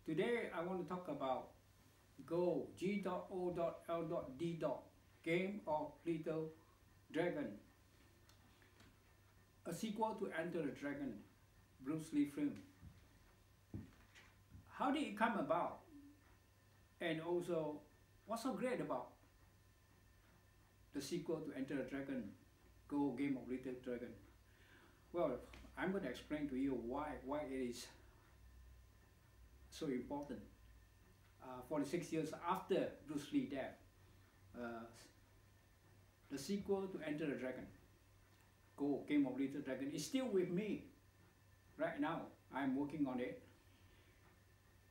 Today I want to talk about Go G.O.L.D. Game of Little Dragon, a sequel to Enter the Dragon, Bruce Lee film. How did it come about? And also, what's so great about the sequel to Enter the Dragon, Go Game of Little Dragon? Well, I'm going to explain to you why it is so important. 46 years after Bruce Lee's death, uh, the sequel to Enter the Dragon, Go Game of Little Dragon, is still with me right now. I'm working on it.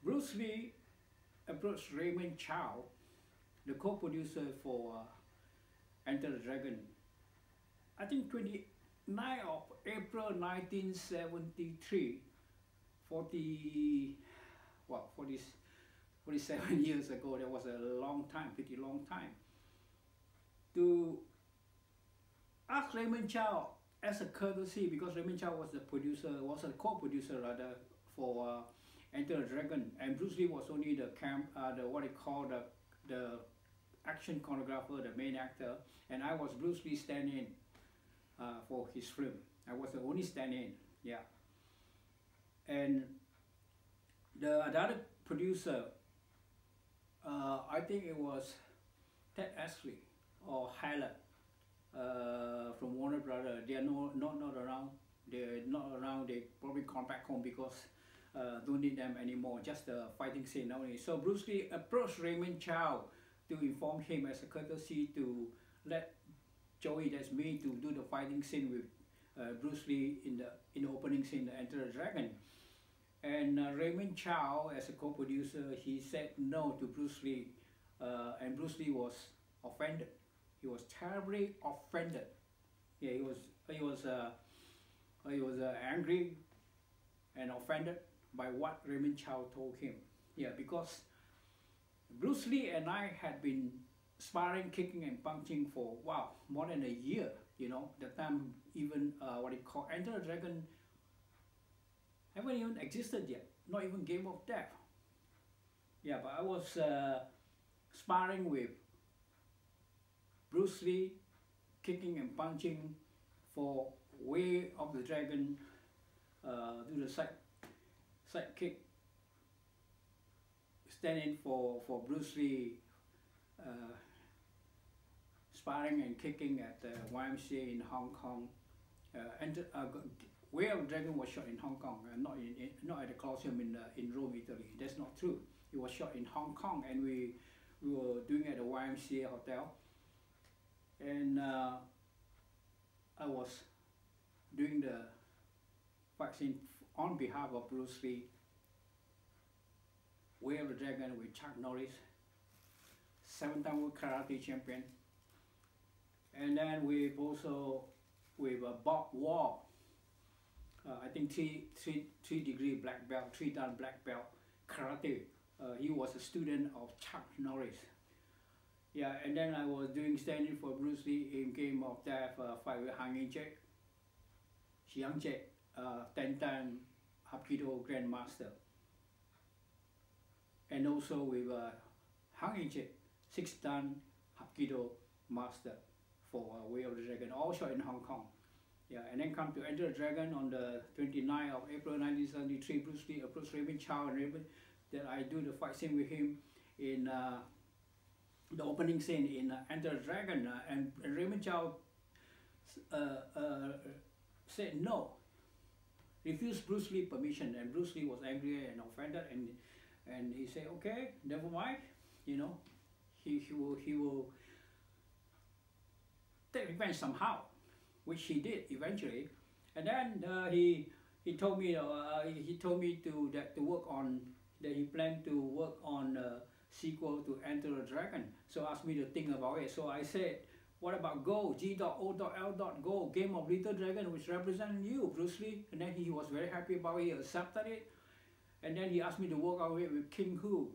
Bruce Lee approached Raymond Chow, the co-producer for Enter the Dragon, I think 29th of April 1973, 47 years ago. That was a long time, pretty long time, to ask Raymond Chow as a courtesy, because Raymond Chow was the producer, was a co-producer rather, for Enter the Dragon, and Bruce Lee was only the what they call the action choreographer, the main actor, and I was Bruce Lee stand-in for his film. I was the only stand-in, yeah. And the other producer, I think it was Ted Ashley or Hyler from Warner Brothers. They are not around. They're not around. They probably come back home because don't need them anymore. Just the fighting scene only. So Bruce Lee approached Raymond Chow to inform him as a courtesy to let Joey, that's me, to do the fighting scene with Bruce Lee in the opening scene, the Enter the Dragon. And Raymond Chow, as a co-producer, he said no to Bruce Lee, and Bruce Lee was offended. He was terribly offended. Yeah, he was angry and offended by what Raymond Chow told him. Yeah, because Bruce Lee and I had been sparring, kicking and punching for more than a year. You know, that time even what they call Enter the Dragon haven't even existed yet. Not even Game of Death. Yeah, but I was sparring with Bruce Lee, kicking and punching for Way of the Dragon, do the side kick, standing for Bruce Lee, sparring and kicking at the YMCA in Hong Kong. Way of the Dragon was shot in Hong Kong, not at the Colosseum in Rome, Italy. That's not true. It was shot in Hong Kong, and we were doing it at the YMCA hotel. And I was doing the fight scene on behalf of Bruce Lee. Way of the Dragon with Chuck Norris, 7-time world karate champion. And then we've also with Bob Wall, I think three degree black belt, 3-dan black belt karate. He was a student of Chuck Norris. Yeah, and then I was doing standing for Bruce Lee in Game of Death fight with Cheque, 10-time Hapkido Grandmaster. And also with Cheque, 6-dan Hapkido Master for Way of the Dragon, all shot in Hong Kong. Yeah, and then come to Enter the Dragon on the 29th of April 1973. Bruce Lee approached Raymond Chow, and Raymond, that I do the fight scene with him in the opening scene in Enter the Dragon, and Raymond Chow said no, refused Bruce Lee permission, and Bruce Lee was angry and offended, and he said, okay, never mind, you know, he will take revenge somehow, which he did eventually. And then he told me to work on, that he planned to work on a sequel to Enter the Dragon. So asked me to think about it. So I said, what about Go, G.O.L. Go, Game of Little Dragon, which represents you, Bruce Lee? And then he was very happy about it, he accepted it. And then he asked me to work on it with King Hu,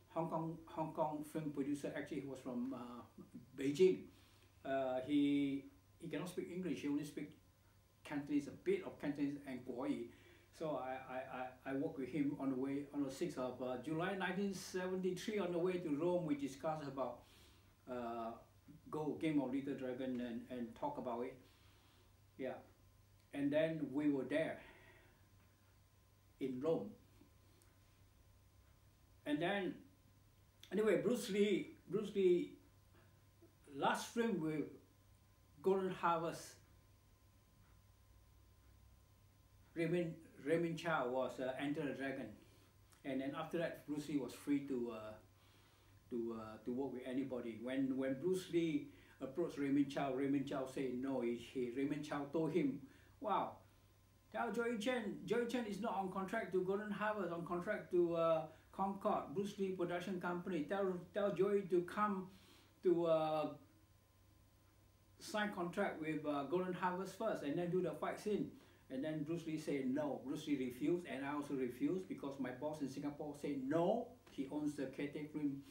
Hong Kong film producer. Actually, he was from Beijing. He cannot speak English. He only speaks Cantonese, a bit of Cantonese and Guoyi. So I worked with him on the way on the 6th of July 1973 on the way to Rome. We discussed about Go Game of Little Dragon and talk about it. Yeah, and then we were there in Rome. And then anyway, Bruce Lee last film with Golden Harvest, Raymond Chow was Enter the Dragon, and then after that Bruce Lee was free to work with anybody. When Bruce Lee approached Raymond Chow said no. Raymond Chow told him, "Wow, tell Joey Chen is not on contract to Golden Harvest, on contract to Concord, Bruce Lee production company. Tell Joey to come to sign contract with Golden Harvest first, and then do the fight scene." And then Bruce Lee said no. Bruce Lee refused, and I also refused because my boss in Singapore said no. He owns the Cheque film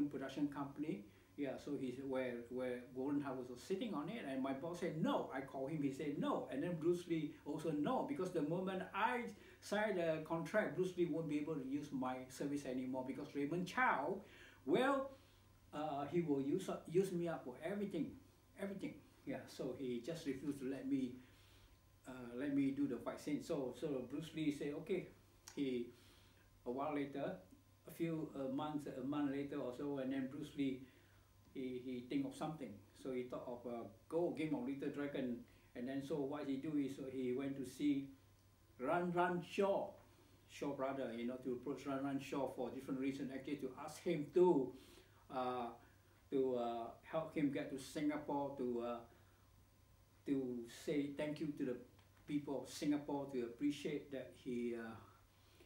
production company. Yeah, so he's where Golden Harvest was sitting on it, and my boss said no. I called him, he said no, and then Bruce Lee also no, because the moment I signed a contract, Bruce Lee won't be able to use my service anymore, because Raymond Chow, well, he will use me up for everything. Yeah, so he just refused to let me do the fight scene. So Bruce Lee said okay. A while later, a month later or so, and then Bruce Lee he think of something. So he thought of Go Game of Little Dragon, and then so what he do is he went to see Run Shaw brother, to approach Run Shaw for different reasons, actually to ask him to help him get to Singapore to say thank you to the people of Singapore, to appreciate that he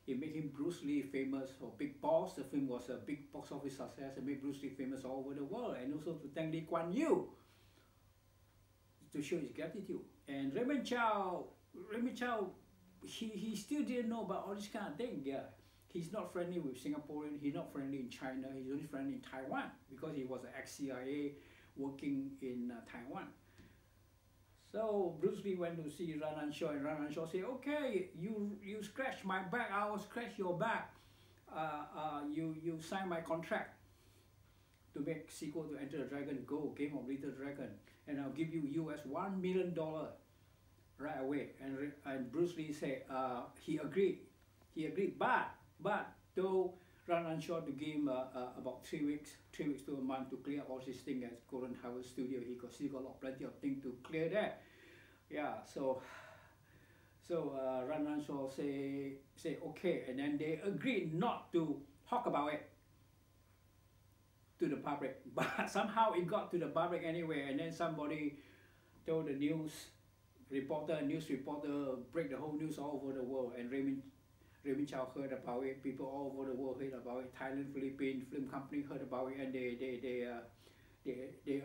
made him Bruce Lee famous for Big Boss. The film was a big box office success and made Bruce Lee famous all over the world, and also to thank Lee Kuan Yew to show his gratitude. And Raymond Chow, he still didn't know about all this kind of thing. Yeah, he's not friendly with Singaporean. He's not friendly in China. He's only friendly in Taiwan because he was an ex-CIA working in Taiwan. So Bruce Lee went to see Run Shaw, and Run Shaw said, okay, you scratch my back, I will scratch your back. You sign my contract to make sequel to Enter the Dragon, Go Game of Little Dragon, and I'll give you US $1 million right away. And Bruce Lee said he agreed, but though Run Shaw to give him about 3 weeks to a month to clear all his things at Golden Harvest Studio. He still got plenty of things to clear there. Yeah, so Run Shaw say okay, and then they agreed not to talk about it to the public, but somehow it got to the public anyway, and then somebody told the news reporter break the whole news all over the world, and Raymond Chow heard about it, people all over the world heard about it, Thailand, Philippines, film company heard about it, and they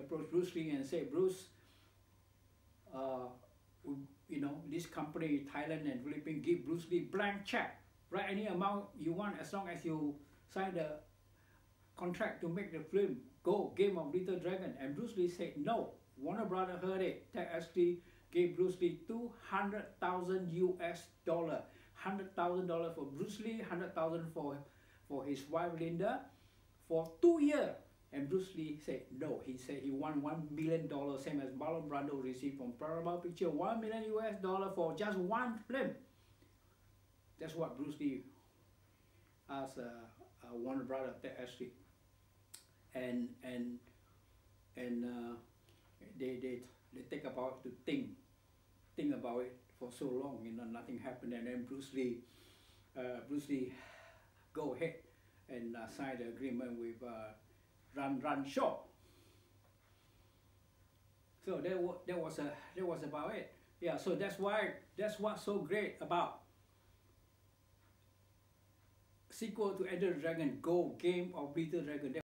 approached Bruce Lee and said, Bruce, this company, Thailand and Philippines, give Bruce Lee blank check, write any amount you want as long as you sign the contract to make the film Go Game of Little Dragon. And Bruce Lee said no. Warner Brothers heard it. They actually gave Bruce Lee $200,000 US, $100,000 for Bruce Lee, $100,000 for his wife Linda for 2 years. And Bruce Lee said no. He said he won $1 million, same as Marlon Brando received from Paramount Picture, $1 million US for just one film. That's what Bruce Lee asked Warner Brothers actually, and they take about to think about it for so long, nothing happened, and then Bruce Lee go ahead and sign the agreement with Run Shaw. So that was about it. Yeah, so that's what's so great about sequel to Enter the Dragon, Go Game of Little Dragon.